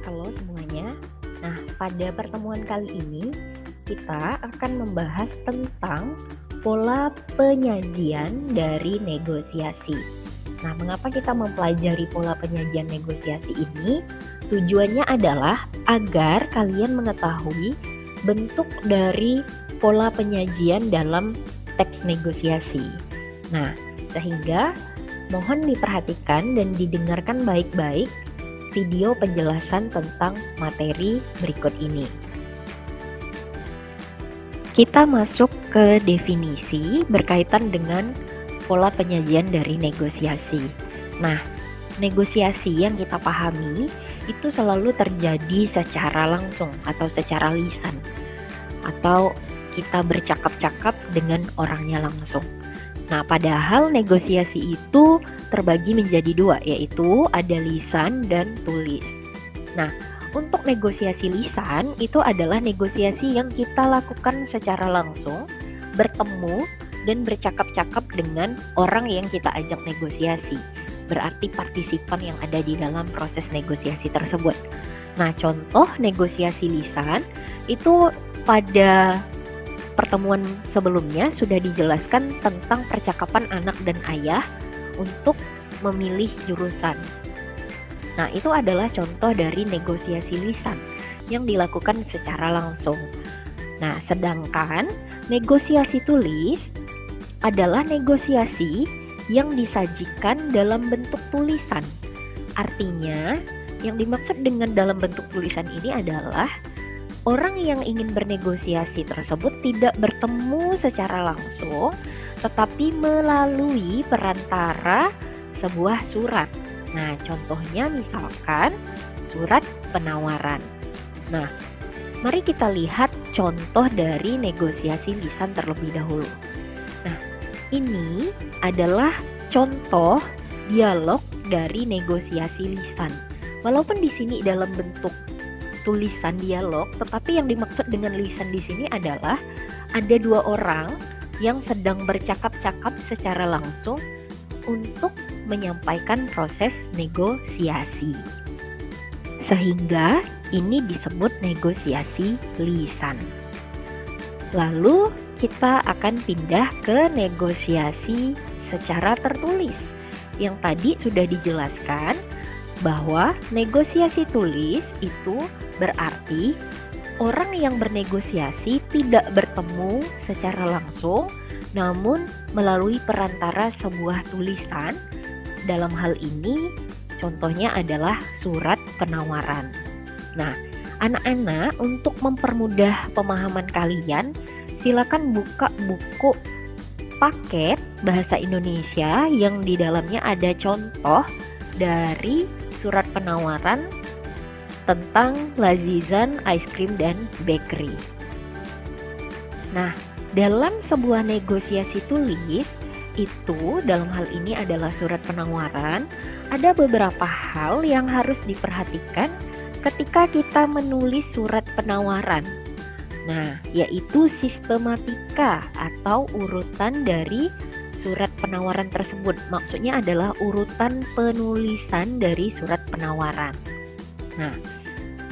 Halo semuanya. Nah, pada pertemuan kali ini kita akan membahas tentang pola penyajian dari negosiasi. Nah, mengapa kita mempelajari pola penyajian negosiasi ini? Tujuannya adalah agar kalian mengetahui bentuk dari pola penyajian dalam teks negosiasi. Nah, sehingga mohon diperhatikan dan didengarkan baik-baik video penjelasan tentang materi berikut ini. Kita masuk ke definisi berkaitan dengan pola penyajian dari negosiasi. Nah, negosiasi yang kita pahami itu selalu terjadi secara langsung atau secara lisan, atau kita bercakap-cakap dengan orangnya langsung. Nah, padahal negosiasi itu terbagi menjadi dua, yaitu ada lisan dan tulis. Nah, untuk negosiasi lisan itu adalah negosiasi yang kita lakukan secara langsung, bertemu dan bercakap-cakap dengan orang yang kita ajak negosiasi. Berarti partisipan yang ada di dalam proses negosiasi tersebut. Nah, contoh negosiasi lisan itu pada pertemuan sebelumnya sudah dijelaskan tentang percakapan anak dan ayah untuk memilih jurusan. Nah, itu adalah contoh dari negosiasi lisan yang dilakukan secara langsung. Nah, sedangkan negosiasi tulis adalah negosiasi yang disajikan dalam bentuk tulisan. Artinya, yang dimaksud dengan dalam bentuk tulisan ini adalah orang yang ingin bernegosiasi tersebut tidak bertemu secara langsung, tetapi melalui perantara sebuah surat. Nah, contohnya misalkan surat penawaran. Nah, mari kita lihat contoh dari negosiasi lisan terlebih dahulu. Nah, ini adalah contoh dialog dari negosiasi lisan. Walaupun di sini dalam bentuk tulisan dialog, tetapi yang dimaksud dengan lisan di sini adalah ada dua orang yang sedang bercakap-cakap secara langsung untuk menyampaikan proses negosiasi. Sehingga ini disebut negosiasi lisan. Lalu kita akan pindah ke negosiasi secara tertulis. Yang tadi sudah dijelaskan bahwa negosiasi tulis itu berarti orang yang bernegosiasi tidak bertemu secara langsung, namun melalui perantara sebuah tulisan. Dalam hal ini contohnya adalah surat penawaran. Nah, anak-anak, untuk mempermudah pemahaman kalian, silakan buka buku paket bahasa Indonesia yang di dalamnya ada contoh dari surat penawaran tentang Lazizan Ice Cream dan Bakery. Nah, dalam sebuah negosiasi tulis itu, dalam hal ini adalah surat penawaran, ada beberapa hal yang harus diperhatikan ketika kita menulis surat penawaran. Nah, yaitu sistematika atau urutan dari surat penawaran tersebut. Maksudnya adalah urutan penulisan dari surat penawaran. Nah,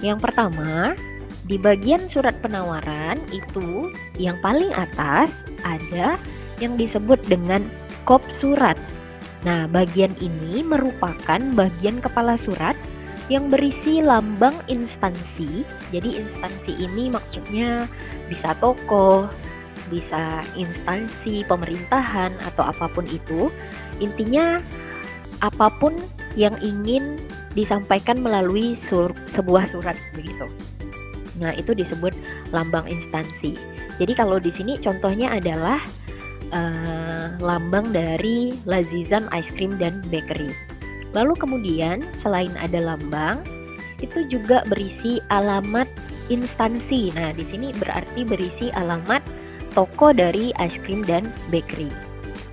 yang pertama, di bagian surat penawaran itu yang paling atas ada yang disebut dengan kop surat. Nah, bagian ini merupakan bagian kepala surat yang berisi lambang instansi. Jadi instansi ini maksudnya bisa toko, bisa instansi pemerintahan atau apapun itu. Intinya apapun yang ingin disampaikan melalui sebuah surat begitu. Nah, itu disebut lambang instansi. Jadi kalau di sini contohnya adalah lambang dari Lazizan Ice Cream dan Bakery. Lalu kemudian selain ada lambang, itu juga berisi alamat instansi. Nah, di sini berarti berisi alamat toko dari ice cream dan bakery.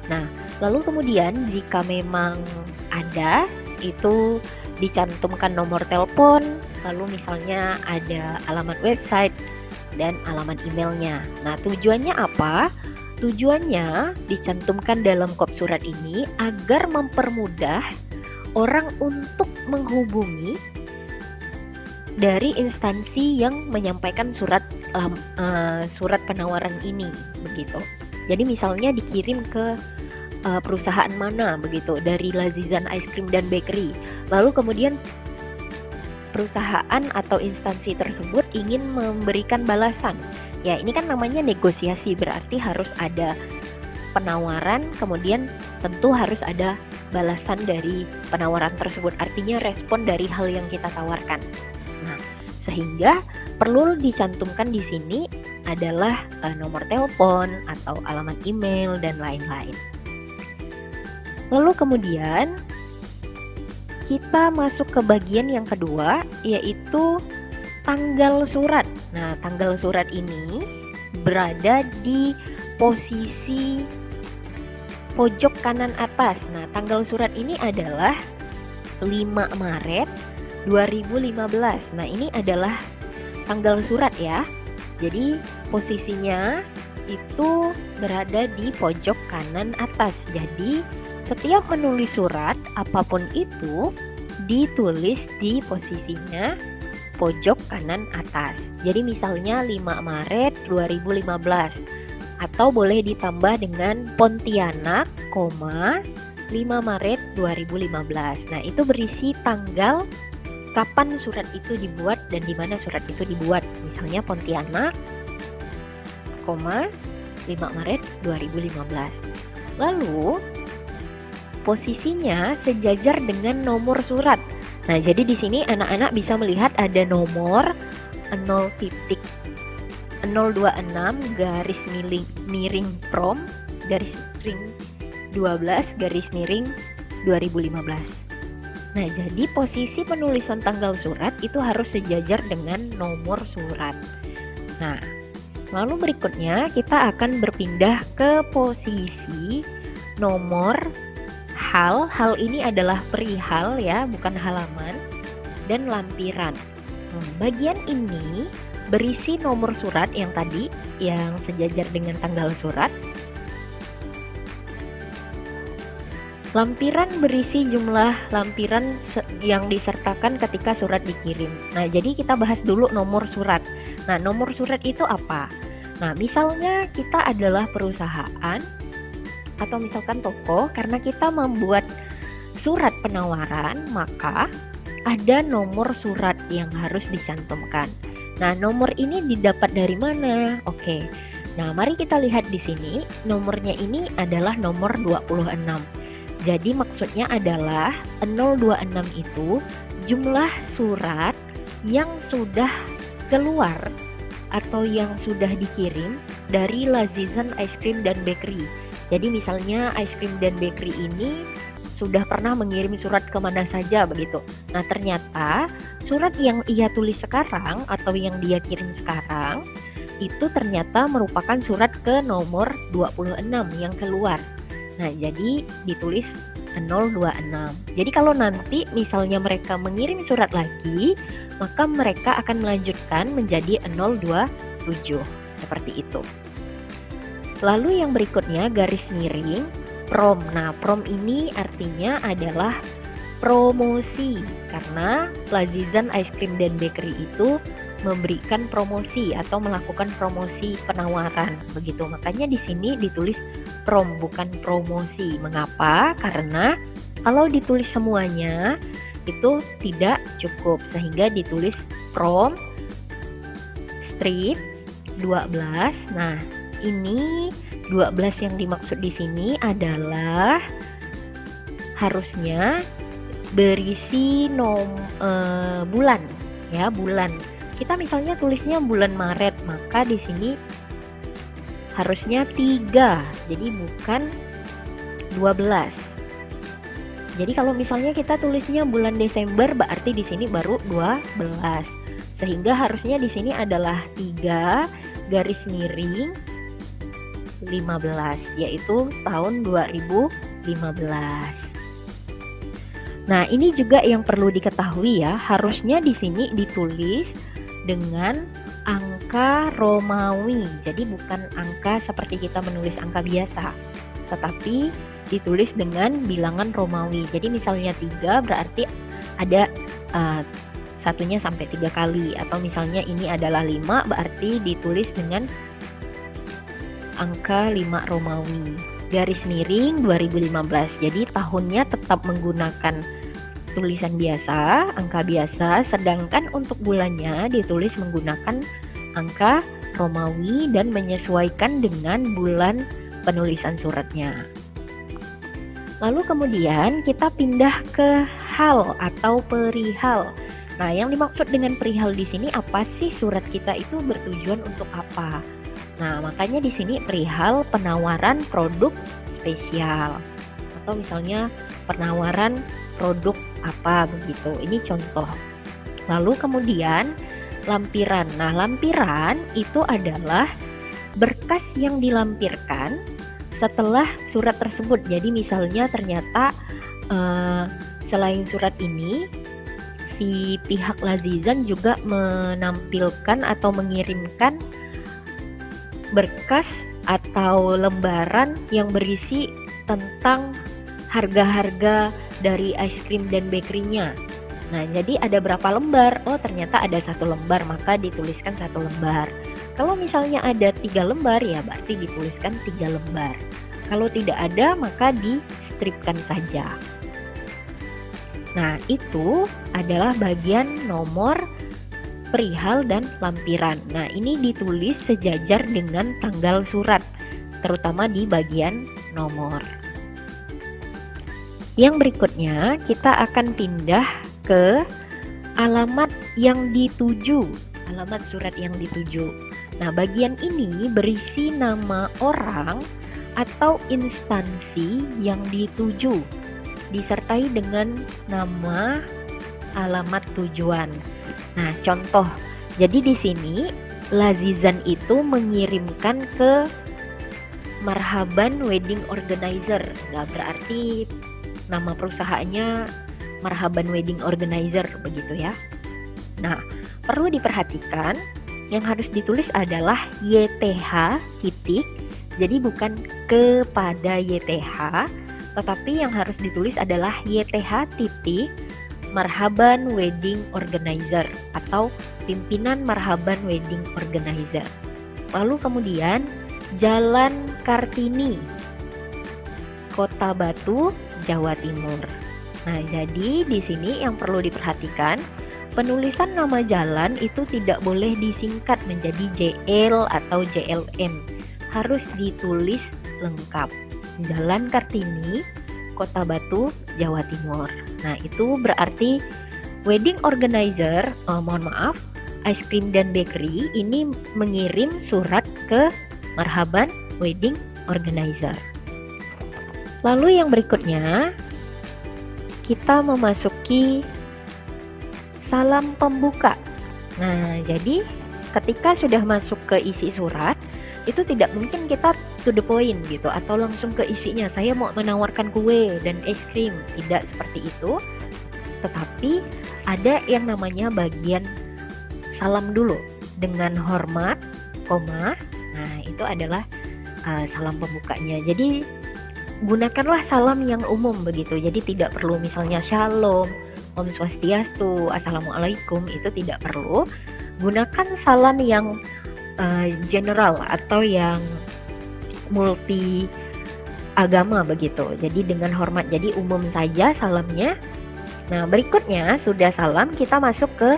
Nah, lalu kemudian jika memang ada, itu dicantumkan nomor telepon, lalu misalnya ada alamat website dan alamat emailnya. Nah, tujuannya apa? Tujuannya dicantumkan dalam kop surat ini agar mempermudah orang untuk menghubungi dari instansi yang menyampaikan surat penawaran ini, begitu. Jadi misalnya dikirim ke perusahaan mana, begitu, dari Lazizan Ice Cream dan Bakery. Lalu kemudian perusahaan atau instansi tersebut ingin memberikan balasan. Ya, ini kan namanya negosiasi, berarti harus ada penawaran, kemudian tentu harus ada balasan dari penawaran tersebut, artinya respon dari hal yang kita tawarkan. Nah, sehingga perlu dicantumkan di sini adalah nomor telepon atau alamat email dan lain-lain. Lalu kemudian kita masuk ke bagian yang kedua, yaitu tanggal surat. Nah, tanggal surat ini berada di posisi pojok kanan atas. Nah, tanggal surat ini adalah 5 Maret 2015. Nah, ini adalah tanggal surat ya. Jadi posisinya itu berada di pojok kanan atas. Jadi setiap menulis surat apapun itu ditulis di posisinya pojok kanan atas. Jadi misalnya 5 Maret 2015 atau boleh ditambah dengan Pontianak, 5 Maret 2015. Nah, itu berisi tanggal kapan surat itu dibuat dan di mana surat itu dibuat. Misalnya Pontianak, 5 Maret 2015. Lalu posisinya sejajar dengan nomor surat. Nah, jadi di sini anak-anak bisa melihat ada nomor 0.026 garis miring prom garis miring 12 garis miring 2015. Nah, jadi posisi penulisan tanggal surat itu harus sejajar dengan nomor surat. Nah, lalu berikutnya kita akan berpindah ke posisi nomor hal. Hal ini adalah perihal ya, bukan halaman, dan lampiran. Bagian ini berisi nomor surat yang tadi yang sejajar dengan tanggal surat. Lampiran berisi jumlah lampiran yang disertakan ketika surat dikirim. Nah, jadi kita bahas dulu nomor surat. Nah, nomor surat itu apa? Nah, misalnya kita adalah perusahaan atau misalkan toko, karena kita membuat surat penawaran, maka ada nomor surat yang harus dicantumkan. Nah, nomor ini didapat dari mana? Oke. Nah, mari kita lihat di sini. Nomornya ini adalah nomor 26. Jadi maksudnya adalah 026 itu jumlah surat yang sudah keluar atau yang sudah dikirim dari Lazizan Ice Cream dan Bakery. Jadi misalnya Ice Cream dan Bakery ini sudah pernah mengirim surat kemana saja begitu. Nah, ternyata surat yang ia tulis sekarang atau yang dia kirim sekarang itu ternyata merupakan surat ke nomor 26 yang keluar. Nah, jadi ditulis 026. Jadi kalau nanti misalnya mereka mengirim surat lagi, maka mereka akan melanjutkan menjadi 027. Seperti itu. Lalu yang berikutnya garis miring prom. Nah, prom ini artinya adalah promosi, karena Lazizan Ice Cream dan Bakery itu memberikan promosi atau melakukan promosi penawaran begitu. Makanya di sini ditulis prom bukan promosi. Mengapa? Karena kalau ditulis semuanya itu tidak cukup, sehingga ditulis prom street 12. Nah, ini 12 yang dimaksud di sini adalah harusnya berisi bulan ya, bulan. Kita misalnya tulisnya bulan Maret, maka di sini harusnya 3, jadi bukan 12. Jadi kalau misalnya kita tulisnya bulan Desember, berarti di sini baru 12. Sehingga harusnya di sini adalah 3 garis miring 15, yaitu tahun 2015. Nah, ini juga yang perlu diketahui ya, harusnya di sini ditulis dengan angka Romawi. Jadi bukan angka seperti kita menulis angka biasa, tetapi ditulis dengan bilangan Romawi. Jadi misalnya 3 berarti ada satunya sampai 3 kali, atau misalnya ini adalah 5 berarti ditulis dengan angka 5 Romawi. Garis miring 2015. Jadi tahunnya tetap menggunakan tulisan biasa, angka biasa, sedangkan untuk bulannya ditulis menggunakan angka Romawi dan menyesuaikan dengan bulan penulisan suratnya. Lalu kemudian kita pindah ke hal atau perihal. Nah, yang dimaksud dengan perihal di sini apa sih, surat kita itu bertujuan untuk apa? Nah, makanya di sini perihal penawaran produk spesial atau misalnya penawaran produk apa begitu. Ini contoh. Lalu kemudian lampiran. Nah, lampiran itu adalah berkas yang dilampirkan setelah surat tersebut. Jadi misalnya ternyata selain surat ini, si pihak Lazizan juga menampilkan atau mengirimkan berkas atau lembaran yang berisi tentang harga-harga dari ice cream dan bakery-nya. Nah, jadi ada berapa lembar? Oh, ternyata ada 1 lembar, maka dituliskan 1 lembar. Kalau misalnya ada 3 lembar, ya berarti dituliskan 3 lembar. Kalau tidak ada, maka di-stripkan saja. Nah, itu adalah bagian nomor perihal dan lampiran. Nah, ini ditulis sejajar dengan tanggal surat, terutama di bagian nomor. Yang berikutnya, kita akan pindah ke alamat yang dituju, alamat surat yang dituju. Nah, bagian ini berisi nama orang atau instansi yang dituju, disertai dengan nama alamat tujuan. Nah, contoh. Jadi di sini Lazizan itu mengirimkan ke Marhaban Wedding Organizer. Nah, berarti nama perusahaannya Marhaban Wedding Organizer begitu ya. Nah, perlu diperhatikan yang harus ditulis adalah YTH titik. Jadi bukan kepada YTH, tetapi yang harus ditulis adalah YTH titik Marhaban Wedding Organizer atau pimpinan Marhaban Wedding Organizer. Lalu kemudian Jalan Kartini, Kota Batu, Jawa Timur. Nah, jadi di sini yang perlu diperhatikan, penulisan nama jalan itu tidak boleh disingkat menjadi JL atau JLN. Harus ditulis lengkap. Jalan Kartini, Kota Batu, Jawa Timur. Nah, itu berarti wedding organizer, mohon maaf, ice cream dan bakery ini mengirim surat ke Marhaban Wedding Organizer. Lalu yang berikutnya, kita memasuki salam pembuka. Nah, jadi ketika sudah masuk ke isi surat, itu tidak mungkin kita to the point gitu atau langsung ke isinya, saya mau menawarkan kue dan es krim, tidak seperti itu. Tetapi ada yang namanya bagian salam dulu dengan hormat, koma. Nah, itu adalah salam pembukanya. Jadi gunakanlah salam yang umum begitu. Jadi tidak perlu misalnya shalom, om swastiastu, assalamualaikum, itu tidak perlu. Gunakan salam yang general atau yang multi agama begitu. Jadi dengan hormat, jadi umum saja salamnya. Nah, berikutnya sudah salam, kita masuk ke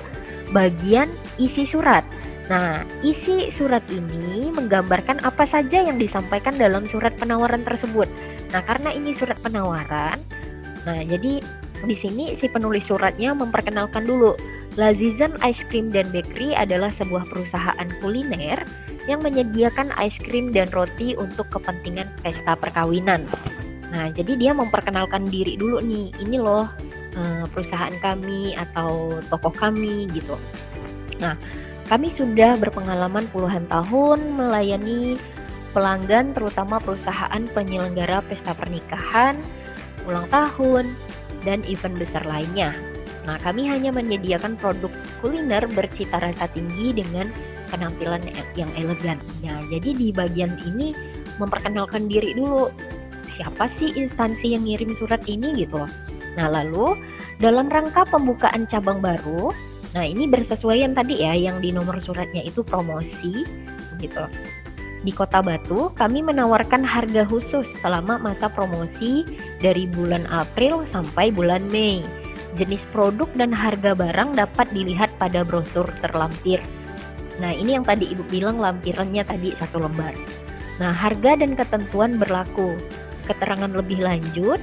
bagian isi surat. Nah, isi surat ini menggambarkan apa saja yang disampaikan dalam surat penawaran tersebut. Nah, karena ini surat penawaran, nah jadi di sini si penulis suratnya memperkenalkan dulu, Lazizan Ice Cream dan Bakery adalah sebuah perusahaan kuliner yang menyediakan ice cream dan roti untuk kepentingan pesta perkawinan. Nah, jadi dia memperkenalkan diri dulu nih, ini loh perusahaan kami atau toko kami gitu. Nah, kami sudah berpengalaman puluhan tahun melayani pelanggan, terutama perusahaan penyelenggara pesta pernikahan, ulang tahun, dan event besar lainnya. Nah, kami hanya menyediakan produk kuliner bercita rasa tinggi dengan penampilan yang elegan. Nah, jadi di bagian ini memperkenalkan diri dulu. Siapa sih instansi yang ngirim surat ini gitu loh. Nah, lalu dalam rangka pembukaan cabang baru, Nah, ini bersesuaian tadi ya, yang di nomor suratnya itu promosi, gitu. Di Kota Batu, kami menawarkan harga khusus selama masa promosi dari bulan April sampai bulan Mei. Jenis produk dan harga barang dapat dilihat pada brosur terlampir. Nah, ini yang tadi Ibu bilang lampirannya tadi 1 lembar. Nah, harga dan ketentuan berlaku. Keterangan lebih lanjut,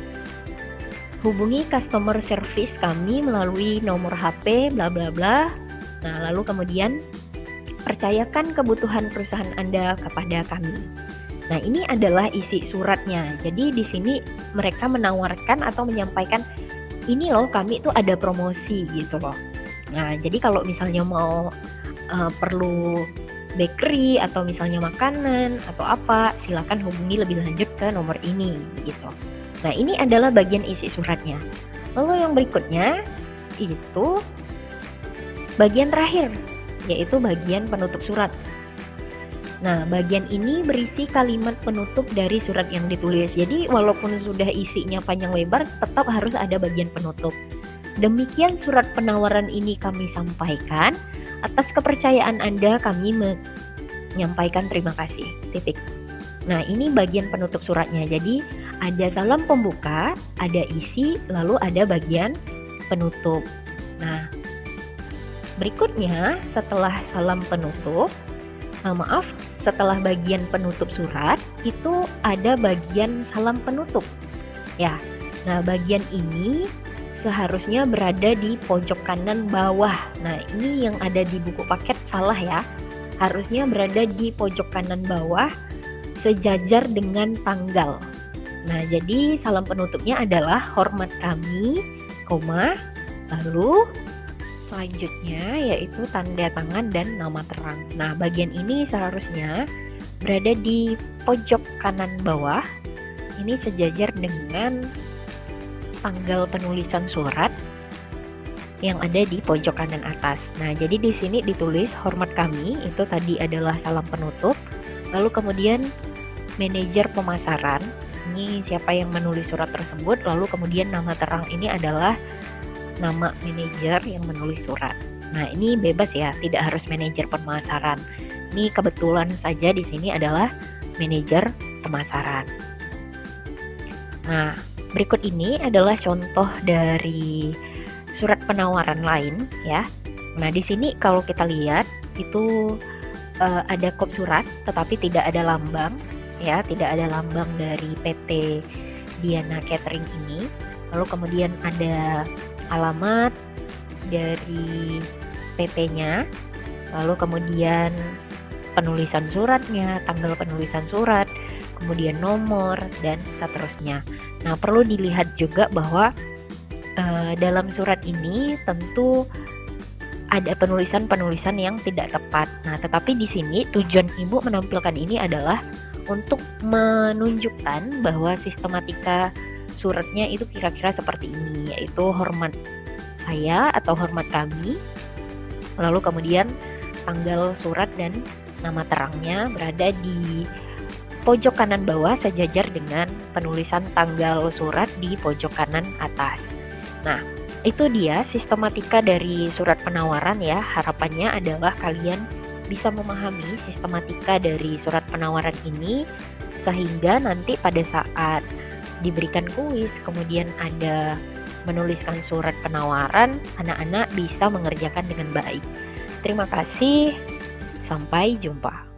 hubungi customer service kami melalui nomor HP bla bla bla. Nah, lalu kemudian percayakan kebutuhan perusahaan Anda kepada kami. Nah, ini adalah isi suratnya. Jadi di sini mereka menawarkan atau menyampaikan, ini loh kami itu ada promosi gitu loh. Nah, jadi kalau misalnya mau perlu bakery atau misalnya makanan atau apa, silakan hubungi lebih lanjut ke nomor ini gitu. Nah, ini adalah bagian isi suratnya. Lalu yang berikutnya itu bagian terakhir, yaitu bagian penutup surat. Nah, bagian ini berisi kalimat penutup dari surat yang ditulis. Jadi walaupun sudah isinya panjang lebar, tetap harus ada bagian penutup. Demikian surat penawaran ini kami sampaikan. Atas kepercayaan Anda kami menyampaikan terima kasih. Titik. Nah, ini bagian penutup suratnya. Jadi ada salam pembuka, ada isi, lalu ada bagian penutup. Nah, berikutnya setelah salam penutup, setelah bagian penutup surat itu ada bagian salam penutup. Ya. Nah, bagian ini seharusnya berada di pojok kanan bawah. Nah, ini yang ada di buku paket salah ya. Harusnya berada di pojok kanan bawah sejajar dengan tanggal. Nah, jadi salam penutupnya adalah hormat kami, lalu selanjutnya yaitu tanda tangan dan nama terang. Nah, bagian ini seharusnya berada di pojok kanan bawah. Ini sejajar dengan tanggal penulisan surat yang ada di pojok kanan atas. Nah, jadi di sini ditulis hormat kami, itu tadi adalah salam penutup. Lalu kemudian manajer pemasaran, ini siapa yang menulis surat tersebut. Lalu kemudian nama terang ini adalah nama manajer yang menulis surat. Nah, ini bebas ya, tidak harus manajer pemasaran. Ini kebetulan saja di sini adalah manajer pemasaran. Nah, berikut ini adalah contoh dari surat penawaran lain ya. Nah, di sini kalau kita lihat itu ada kop surat tetapi tidak ada lambang ya, tidak ada lambang dari PT Diana Catering ini. Lalu kemudian ada alamat dari PT-nya, lalu kemudian penulisan suratnya, tanggal penulisan surat, kemudian nomor dan seterusnya. Nah, perlu dilihat juga bahwa dalam surat ini tentu ada penulisan-penulisan yang tidak tepat. Nah, tetapi di sini tujuan Ibu menampilkan ini adalah untuk menunjukkan bahwa sistematika suratnya itu kira-kira seperti ini, yaitu hormat saya atau hormat kami, lalu kemudian tanggal surat dan nama terangnya berada di pojok kanan bawah sejajar dengan penulisan tanggal surat di pojok kanan atas. Nah, itu dia sistematika dari surat penawaran ya. Harapannya adalah kalian bisa memahami sistematika dari surat penawaran ini sehingga nanti pada saat diberikan kuis kemudian ada menuliskan surat penawaran, anak-anak bisa mengerjakan dengan baik. Terima kasih, sampai jumpa.